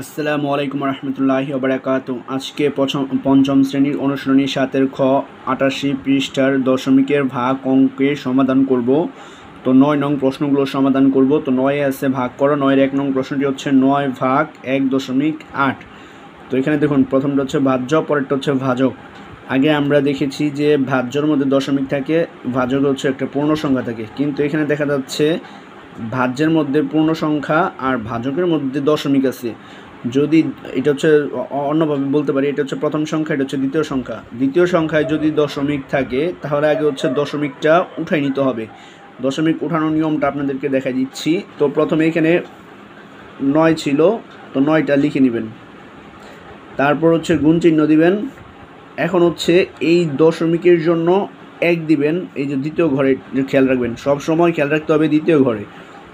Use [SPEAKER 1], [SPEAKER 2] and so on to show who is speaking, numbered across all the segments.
[SPEAKER 1] আসসালামু আলাইকুম রহমতুল্লাহি ওবারাকাতু। আজকে পঞ্চম শ্রেণীর অনুশীলনী 7-এর খ 88 পৃষ্ঠার দশমিকের ভাগ অঙ্কের সমাধান করব। তো 9 নং প্রশ্নগুলো সমাধান করব। তো 9-এ আছে ভাগ করো। 9-এর 1 নং প্রশ্নটি হচ্ছে 9 ভাগ 1.8। তো এখানে দেখুন, প্রথমটা হচ্ছে ভাজ্য, পরেরটা হচ্ছে ভাজক। আগে আমরা দেখেছি যে ভাজ্যর মধ্যে দশমিক থাকে, ভাজক হচ্ছে একটা পূর্ণ সংখ্যা থাকে, কিন্তু এখানে দেখা যাচ্ছে ভাজ্যের মধ্যে পূর্ণ সংখ্যা আর ভাজকের মধ্যে দশমিক আছে। যদি এটা হচ্ছে অন্যভাবে বলতে পারি, এটা হচ্ছে প্রথম সংখ্যা, এটা হচ্ছে দ্বিতীয় সংখ্যা। দ্বিতীয় সংখ্যায় যদি দশমিক থাকে তাহলে আগে হচ্ছে দশমিকটা উঠাই নিতে হবে। দশমিক উঠানোর নিয়মটা আপনাদেরকে দেখা দিচ্ছি। তো প্রথমে এখানে 9 ছিল, তো 9টা লিখে নেবেন, তারপর হচ্ছে গুণ চিহ্ন দিবেন। এখন হচ্ছে এই দশমিকের জন্য 1 দিবেন। এই যে দ্বিতীয় ঘরে খেয়াল রাখবেন, সব সময় খেয়াল রাখতে হবে দ্বিতীয় ঘরে।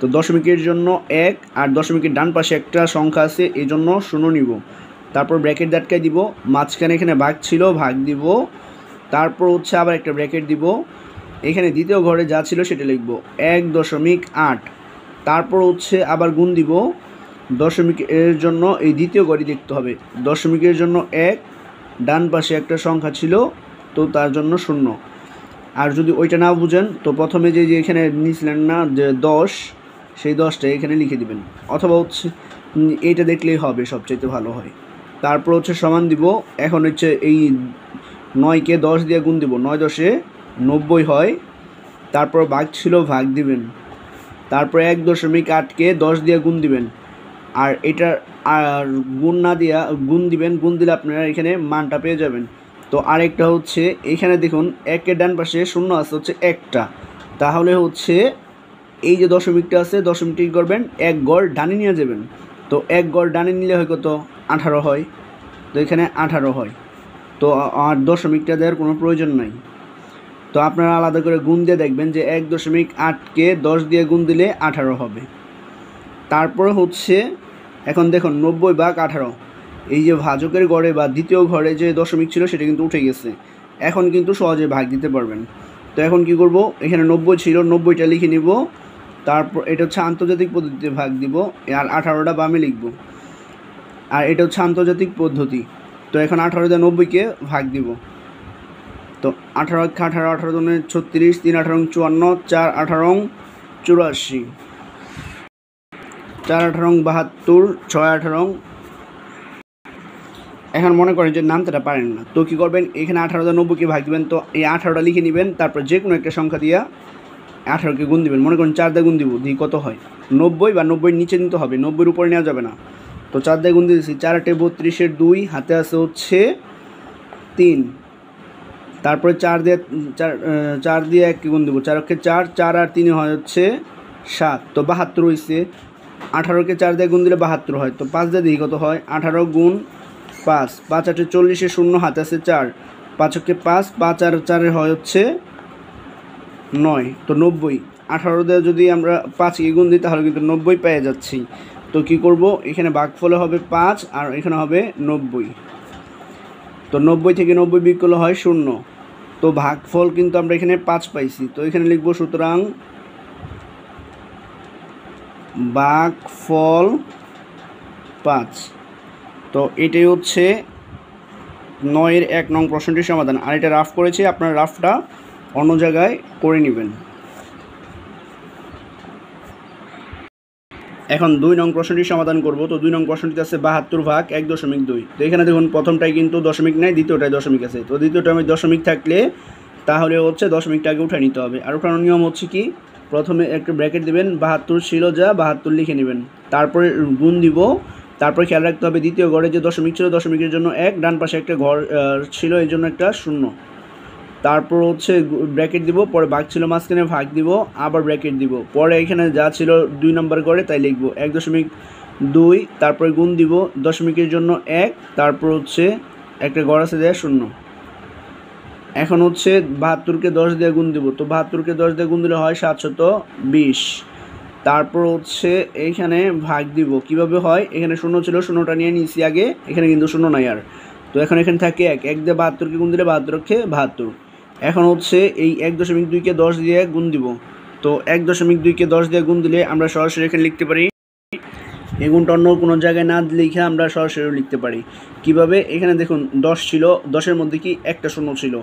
[SPEAKER 1] তো দশমিকের জন্য 1, আর দশমিকের ডান পাশে একটা সংখ্যা আছে, এই জন্য 0 নিব। তারপর ব্র্যাকেট আটকাই দিব, মাঝখানে এখানে ভাগ ছিল, ভাগ দিব। তারপর হচ্ছে আবার একটা ব্র্যাকেট দিব, এখানে দ্বিতীয় ঘরে যা ছিল সেটা লিখব 1.8। তারপর হচ্ছে আবার গুণ দিব। দশমিকের জন্য এই দ্বিতীয় ঘরে দেখতে হবে, দশমিকের জন্য 1, ডান পাশে একটা সংখ্যা ছিল, তো তার জন্য 0। আর যদি ওইটা না বুঝেন তো প্রথমে যে এখানে নিয়েছিলেন না যে 10, সেই 10টা এখানে লিখে দিবেন, অথবা হচ্ছে এইটা দেখলেই হবে, সবচাইতে ভালো হয়। তারপর হচ্ছে সমান দিব। এখন হচ্ছে এই 9কে 10 দিয়ে গুণ দিব, 9 10 90 হয়। তারপর ভাগ ছিল, ভাগ দিবেন। তারপর 1.8কে 10 দিয়ে গুণ দিবেন, আর এটা আর গুণ না দিয়া গুণ দিবেন, গুণ দিলে আপনারা এখানে মানটা পেয়ে যাবেন। তো আরেকটা হচ্ছে এখানে দেখুন, 1-এর ডান পাশে 0 আছে হচ্ছে একটা, তাহলে হচ্ছে এই যে দশমিকটা আছে, দশমিকটা কী করবেন, 1 গড় ডানে নিয়ে যাবেন। তো 1 গড় ডানে নিলে হয় কত, 18 হয়। তো এখানে 18 হয়। তো আর দশমিকটা দেওয়ার কোনো প্রয়োজন নাই। তো আপনারা আলাদা করে গুণ দিয়ে দেখবেন যে 1.8কে 10 দিয়ে গুণ দিলে 18 হবে। তারপরে হচ্ছে এখন দেখুন 90 ভাগ 18, এই যে ভাজকের ঘরে বা দ্বিতীয় ঘরে যে দশমিক ছিল সেটা কিন্তু উঠে গেছে। এখন কিন্তু সহজে ভাগ দিতে পারবেন। তো এখন কি করব, এখানে 90 ছিল, 90টা লিখে নিব। তারপর এটা হচ্ছে আন্তর্জাতিক পদ্ধতিতে ভাগ দিব, আর 18টা বামে লিখব। আর এটা হচ্ছে আন্তর্জাতিক পদ্ধতি। তো এখন 18 দিয়ে 90কে ভাগ দিব। তো 18 18 18 দুগুণে 36, 3 18 54, 4 18 84, 4 18 72, 6 18। এখন মনে করেন যে নামতেটা পারেন না, তো কী করবেন, এখানে 18 দিয়ে 90কে ভাগ দিবেন। তো এই 18টা লিখে নেবেন, তারপর যে কোনো একটা সংখ্যা দিয়া 18কে গুণ দিবেন। মনে করেন 4 দিয়ে গুণ দিব, দিয়ে কত হয় 90, বা 90-এর নিচে নিতে হবে, 90-এর উপরে নেওয়া যাবে না। তো 4 দিয়ে গুণ দিয়েছি, 4 8 32, 2 হাতে আছে হচ্ছে 3। তারপরে 4 দিয়ে 1কে গুণ দেবো, 4 অক্ষে 4, 4 আর 3 হয় হচ্ছে 7। তো 72 হয়েছে। 18কে 4 দিয়ে গুণ দিলে 72 হয়। তো 5 দিয়ে দিই কত হয়, 18 গুণ 5, 5 8 40, 0 হাতে আছে 4, 5 অক্ষে 5, 5 আর 4 হয় হচ্ছে 9। তো 90, 18 দিয়ে যদি আমরা 5কে গুণ দিই তাহলে কিন্তু 90 পেয়ে যাচ্ছি। তো কি করব, এখানে ভাগফলে হবে 5, আর এখানে হবে 90। তো 90 থেকে 90 বিয়োগ করলে হয় 0। তো ভাগফল কিন্তু আমরা এখানে 5 পাইছি। তো এখানে লিখব, সুতরাং ভাগফল 5। তো এটাই হচ্ছে 9-এর 1 নং প্রশ্নটির সমাধান। আর এটা রাফ করেছি, আপনার রাফটা অন্য জায়গায় করে নেবেন। এখন 2 নং প্রশ্নটির সমাধান করব। তো 2 নং প্রশ্নটিতে আছে 72 ভাগ 1.2। তো এখানে দেখুন, প্রথমটাই কিন্তু দশমিক নেই, দ্বিতীয়টায় দশমিক আছে। তো দ্বিতীয়টায় দশমিক থাকলে তাহলে হচ্ছে দশমিকটাকে উঠে নিতে হবে। আর উঠানোর নিয়ম হচ্ছে কি, প্রথমে একটা ব্র্যাকেট দেবেন, 72 ছিল যা 72 লিখে নেবেন, তারপরে গুণ দিব। তারপরে খেয়াল রাখতে হবে দ্বিতীয় ঘরে যে দশমিক ছিল, দশমিকের জন্য 1, ডান পাশে একটা ঘর ছিল, এই জন্য একটা 0। তারপর হচ্ছে ব্র্যাকেট দিব, পরে ভাগ ছিল মাঝখানে, ভাগ দিব, আবার ব্র্যাকেট দিব, পরে এখানে যা ছিল 2 নম্বর ঘরে তাই লিখব 1.2। তারপরে গুণ দিব, দশমিকের জন্য 1, তারপর হচ্ছে একটা ঘর আছে দেয়া 0। এখন হচ্ছে 72কে 10 দিয়ে গুণ দিব। তো 72কে 10 দিয়ে গুণ দিলে হয় 720। তারপর হচ্ছে এইখানে ভাগ দিব, কিভাবে হয়, এখানে 0 ছিল, 0টা নিয়ে নিয়েছি আগে, এখানে কিন্তু 0 নাই আর। তো এখন এখানে থাকে 1, 1 দিয়ে 72কে গুণ দিলে 72 অক্ষে 72। এখন হচ্ছে এই 1.2কে 10 দিয়ে গুণ দিব। তো 1.2কে 10 দিয়ে গুণ দিলে আমরা সরাসরি এখানে লিখতে পারি এই গুণটা অন্য কোনো জায়গায় না লিখে আমরা সরাসরি লিখতে পারি। কিভাবে? এখানে দেখুন 10 ছিল, 10-এর মধ্যে কি একটা শূন্য ছিল,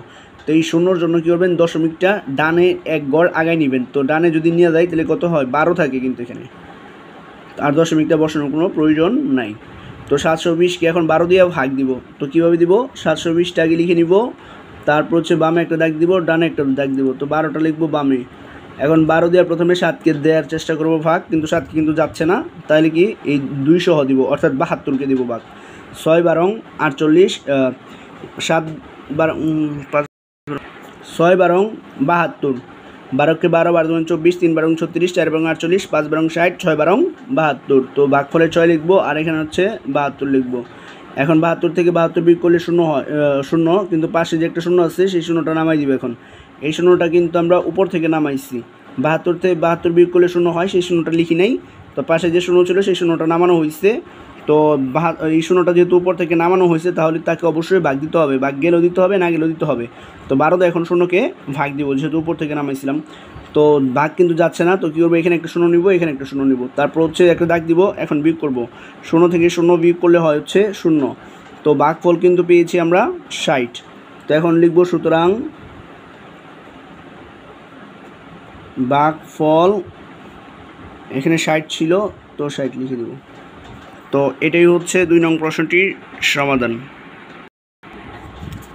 [SPEAKER 1] তো এই শূন্যর জন্য কী করবেন, দশমিকটা ডানে এক গড় আগায় নেবেন। তো ডানে যদি নিয়ে যায় তাহলে কত হয়, 12 থাকে কিন্তু এখানে, আর দশমিকটা বসানোর কোনো প্রয়োজন নাই। তো 720কে এখন 12 দিয়ে ভাগ দিব। তো কীভাবে দিব, 720টা আগে লিখে নিব, তারপর হচ্ছে বামে একটা দাগ দিব, ডানে একটা দাগ দিব। তো 12টা লিখবো বামে। এখন 12 দিয়ে প্রথমে 7কে দেওয়ার চেষ্টা করবো ভাগ, কিন্তু 7কে কিন্তু যাচ্ছে না, তাহলে কি এই 200 দিব, অর্থাৎ 72কে দিব ভাগ। 6 12 48, 7 12 6 12 72, 12কে 12 12 24, 3 12 36, 4 12 48, 5 12 60, 6 12 72। তো ভাগফলে 6 লিখবো, আর এখানে হচ্ছে 72 লিখবো। এখন 72 থেকে 72 বিয়োগ করলে শূন্য হয়, শূন্য, কিন্তু পাশে যে একটা শূন্য আছে সেই শূন্যটা নামাই দিবে। এখন এই শূন্যটা কিন্তু আমরা উপর থেকে নামাইছি, 72 থেকে 72 বিয়োগ করলে শূন্য হয়, সেই শূন্যটা লিখি নাই। তো পাশে যে শূন্য ছিল সেই শূন্যটা নামানো হয়েছে। তো এই শূন্যটা যেহেতু উপর থেকে নামানো হয়েছে, তাহলে তাকে অবশ্যই ভাগ দিতে হবে, ভাগ গেলেও দিতে হবে, না গেলেও দিতে হবে। তো 12 এখন শূন্যকে ভাগ দিব, যেহেতু উপর থেকে নামাইছিলাম। তো ভাগ কিন্তু যাচ্ছে না, তো কী করবো, এখানে একটা শূন্য নিব, এখানে একটা শূন্য নিব, তারপর হচ্ছে একটা দাগ দিব। এখন বিয়োগ করব, শূন্য থেকে শূন্য বিয়োগ করলে হয় হচ্ছে শূন্য। তো ভাগফল কিন্তু পেয়েছি আমরা 60। তো এখন লিখব, সুতরাং ভাগফল এখানে 60 ছিল, তো 60 লিখে দেব। তো এটাই হচ্ছে 2 নং প্রশ্নটির সমাধান।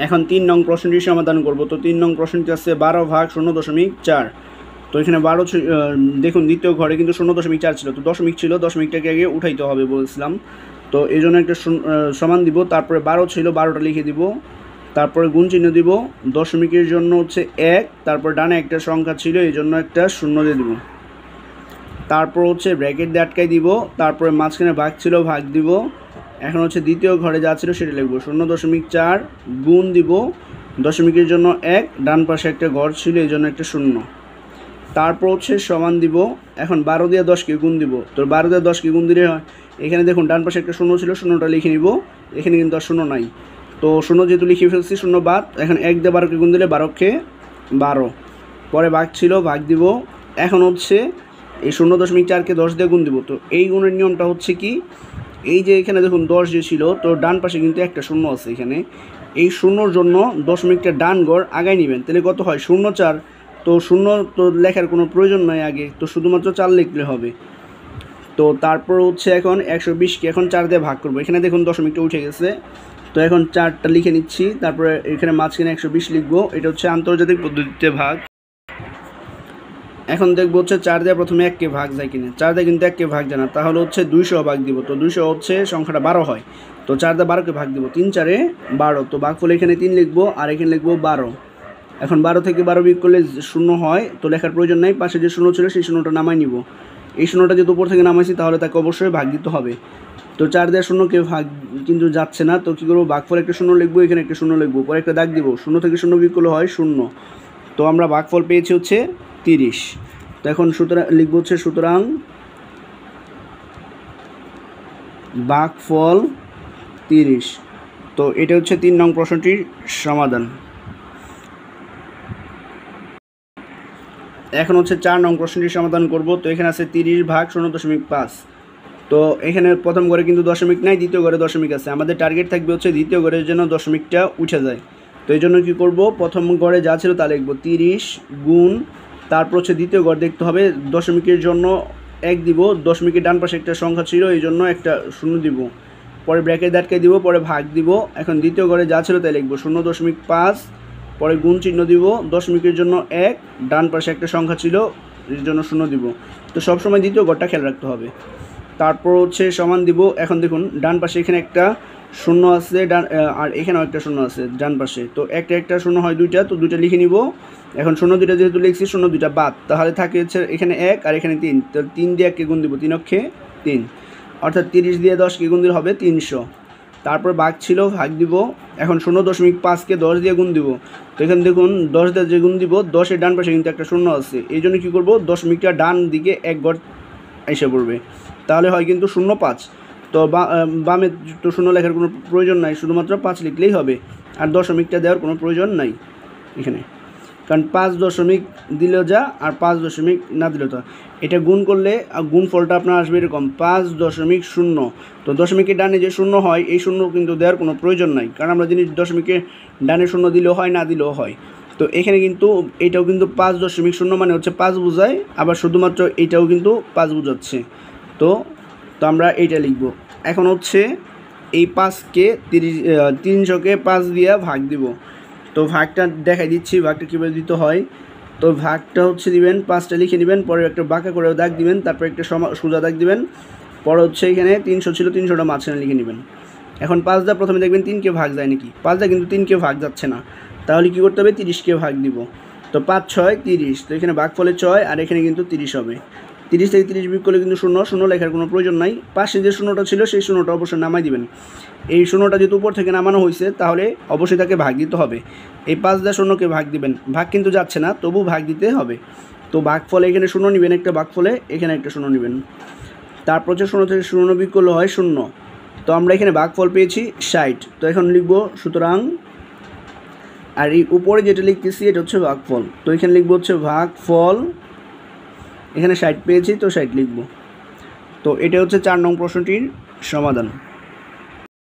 [SPEAKER 1] এখন 3 নং প্রশ্নটির সমাধান করব। তো 3 নং প্রশ্নটি আছে 12 ভাগ 0.4। তো এখানে 12 দেখুন দ্বিতীয় ঘরে কিন্তু 0.4 ছিল, তো দশমিক ছিল, দশমিকটাকে আগে উঠাইতে হবে বলছিলাম। তো এই জন্য একটা সমান দিব, তারপরে 12 ছিল, 12টা লিখে দিব, তারপরে গুণ চিহ্ন দিব, দশমিকের জন্য হচ্ছে 1, তারপর ডানে একটা সংখ্যা ছিল এই জন্য একটা শূন্য দিয়ে দিব, তারপর হচ্ছে ব্র্যাকেট দিয়ে আটকাই দিব, তারপরে মাঝখানে ভাগ ছিল ভাগ দিব। এখন হচ্ছে দ্বিতীয় ঘরে যা ছিল সেটা লিখব, 0.4 গুণ দিব, দশমিকের জন্য 1, ডান পাশে একটা ঘর ছিল এই জন্য একটা শূন্য, তারপর হচ্ছে সমান দিব। এখন 12 দিয়ে 10কে গুণ দিব। তো 12 দিয়ে 10কে গুণ দিলে হয়, এখানে দেখুন ডান পাশে একটা শূন্য ছিল, শূন্যটা লিখে নিব, এখানে কিন্তু আর শূন্য নাই। তো শূন্য যেহেতু লিখে ফেলছি, শূন্য বাদ। এখন 1 দিয়ে 12কে গুণ দিলে 12কে 12, পরে ভাগ ছিল ভাগ দিব। এখন হচ্ছে এই 0.4কে 10 দিয়ে গুণ দিব। তো এই গুণের নিয়মটা হচ্ছে কি, এই যে এখানে দেখুন 10 যে ছিল, তো ডান পাশে কিন্তু একটা শূন্য আছে এখানে, এই শূন্যর জন্য দশমিকটা ডান গড় আগায় নেবেন, তাহলে কত হয়, 0.4। তো শূন্য তো লেখার কোনো প্রয়োজন নয় আগে, তো শুধুমাত্র 4 লিখলে হবে। তো তারপর হচ্ছে এখন 120কে এখন 4 দিয়ে ভাগ করবো, এখানে দেখুন দশমিকটা উঠে গেছে। তো এখন 4টা লিখে নিচ্ছি, তারপরে এখানে মাঝখানে 120 লিখবো, এটা হচ্ছে আন্তর্জাতিক পদ্ধতিতে ভাগ। এখন দেখবো হচ্ছে 4 দিয়ে প্রথমে 1কে ভাগ যায় কিনা, 4 দিয়ে কিন্তু 1কে ভাগ যায় না, তাহলে হচ্ছে 200 ভাগ দিব। তো 200 হচ্ছে সংখ্যাটা 12 হয়, তো 4 দিয়ে 12কে ভাগ দিব, 3 4 12। তো ভাগফল এখানে 3 লিখবো, আর এখানে লিখবো 12। এখন 12 থেকে 12 বিয়োগ করলে শূন্য হয়, তো লেখার প্রয়োজন নেই, পাশে যে শূন্য ছিল সেই শূন্যটা নামাই নিব। এই শূন্যটা যেহেতু উপর থেকে নামাইছি, তাহলে তাকে অবশ্যই ভাগ দিতে হবে। তো 4 দিয়ে শূন্যকে ভাগ কিন্তু যাচ্ছে না, তো কী করবো, ভাগফল একটা শূন্য লিখবো, এখানে একটা শূন্য লিখবো, পরে একটা দাগ দিব, শূন্য থেকে শূন্য বিয়োগ করলে হয় শূন্য। তো আমরা ভাগফল পেয়েছি হচ্ছে 30। তো এখন সুতরাং লিখবো হচ্ছে, সুতরাং ভাগফল 30। তো এটা হচ্ছে 3 নং প্রশ্নটির সমাধান। এখন হচ্ছে 4 নং প্রশ্নটির সমাধান করব। তো এখানে আছে 30 ভাগ 0.5। তো এখানে প্রথম ঘরে কিন্তু দশমিক নাই, দ্বিতীয় ঘরে দশমিক আছে, আমাদের টার্গেট থাকবে হচ্ছে দ্বিতীয় ঘরের জন্য দশমিকটা উঠে যায়। তো এই জন্য কী করবো, প্রথম ঘরে যা ছিল তা লিখবো, 30 গুণ, তারপর হচ্ছে দ্বিতীয় ঘর দেখতে হবে, দশমিকের জন্য 1 দিব, দশমিকের ডান পাশে একটা সংখ্যা ছিল এই জন্য একটা শূন্য দিব, পরে ব্র্যাকেট আটকে দিব, পরে ভাগ দিব। এখন দ্বিতীয় ঘরে যা ছিল তাই লিখবো, 0.5, পরে গুণ চিহ্ন দিব, দশমিকের জন্য 1, ডান পাশে একটা সংখ্যা ছিল এর জন্য শূন্য দিব। তো সবসময় দ্বিতীয় ঘরটা খেয়াল রাখতে হবে। তারপর হচ্ছে সমান দিব। এখন দেখুন ডান পাশে এখানে একটা শূন্য আছে, আর এখানেও একটা শূন্য আছে ডান পাশে, তো একটা শূন্য হয় দুইটা, তো দুইটা লিখে নিব। এখন শূন্য দুইটা যেহেতু লিখছি, শূন্য দুইটা বাদ, তাহলে থাকে হচ্ছে এখানে 1 আর এখানে 3, তো 3 দিয়ে 1কে গুণ দিব, 3 অক্ষে 3, অর্থাৎ 30 দিয়ে 10কে গুণ দিলে হবে 300। তারপর ভাগ ছিল ভাগ দিব। এখন 0.5কে 10 দিয়ে গুণ দিব। তো এখানে দেখুন 10 দিয়ে যে গুণ দিব, 10-এর ডান পাশে কিন্তু একটা শূন্য আছে, এই জন্য কী করবো, দশমিকটা ডান দিকে এক ঘর এসে পড়বে, তাহলে হয় কিন্তু 0.5। তো বামে তো শূন্য লেখার কোনো প্রয়োজন নাই, শুধুমাত্র 5 লিখলেই হবে, আর দশমিকটা দেওয়ার কোনো প্রয়োজন নাই এখানে। কারণ 5 দশমিক দিলেও যা আর 5 দশমিক না দিলেও তা। এটা গুণ করলে গুণফলটা আপনার আসবে এরকম 5.0। তো দশমিকের ডানে যে শূন্য হয় এই শূন্য কিন্তু দেওয়ার কোনো প্রয়োজন নাই, কারণ আমরা জানি দশমিকের ডানে শূন্য দিলেও হয় না দিলেও হয়। তো এখানে কিন্তু এটাও কিন্তু 5.0 মানে হচ্ছে 5 বোঝায়, আবার শুধুমাত্র এটাও কিন্তু 5 বোঝাচ্ছে। তো আমরা এইটা লিখব। এখন হচ্ছে এই 5কে 300কে 5 দিয়ে ভাগ দিব। তো ভাগটা দেখাই দিচ্ছি ভাগটা কীভাবে দিতে হয়। তো ভাগটা হচ্ছে দিবেন 5টা লিখে নেবেন, পরে একটা বাঁকা করে দাগ দিবেন, তারপর একটা সোজা দাগ দিবেন, পরে হচ্ছে এখানে 300 ছিল 300টা মাঝখানে লিখে নেবেন। এখন 5 দা প্রথমে দেখবেন 3কে ভাগ যায় নাকি, 5 দা কিন্তু 3কে ভাগ যাচ্ছে না, তাহলে কী করতে হবে 30কে ভাগ দিব। তো 5 6 30, তো এখানে ভাগফলে 6 আর এখানে কিন্তু 30 হবে। 30 থেকে 30 বিয়োগ করলে কিন্তু শূন্য লেখার কোনো প্রয়োজন নাই। পাশে যে শূন্যটা ছিল সেই শূন্যটা অবশ্যই নামাই দিবেন। এই শূন্যটা যেহেতু উপর থেকে নামানো হয়েছে তাহলে অবশ্যই তাকে ভাগ দিতে হবে। এই 5 দিয়ে শূন্যকে ভাগ দিবেন, ভাগ কিন্তু যাচ্ছে না, তবু ভাগ দিতে হবে। তো ভাগফলে এখানে শূন্য নেবেন একটা, ভাগফলে এখানে একটা শূন্য নেবেন, তারপর হচ্ছে শূন্য থেকে শূন্য বিয়োগ করলে হয় 0। তো আমরা এখানে ভাগফল পেয়েছি 60। তো এখন লিখব সুতরাং, আর এই উপরে যেটা লিখতেছি এটা হচ্ছে ভাগফল, তো এখানে লিখব হচ্ছে ভাগফল, এখানে 60 পেয়েছি তো 60 লিখব। তো এটা হচ্ছে 4 নং প্রশ্নটির সমাধান।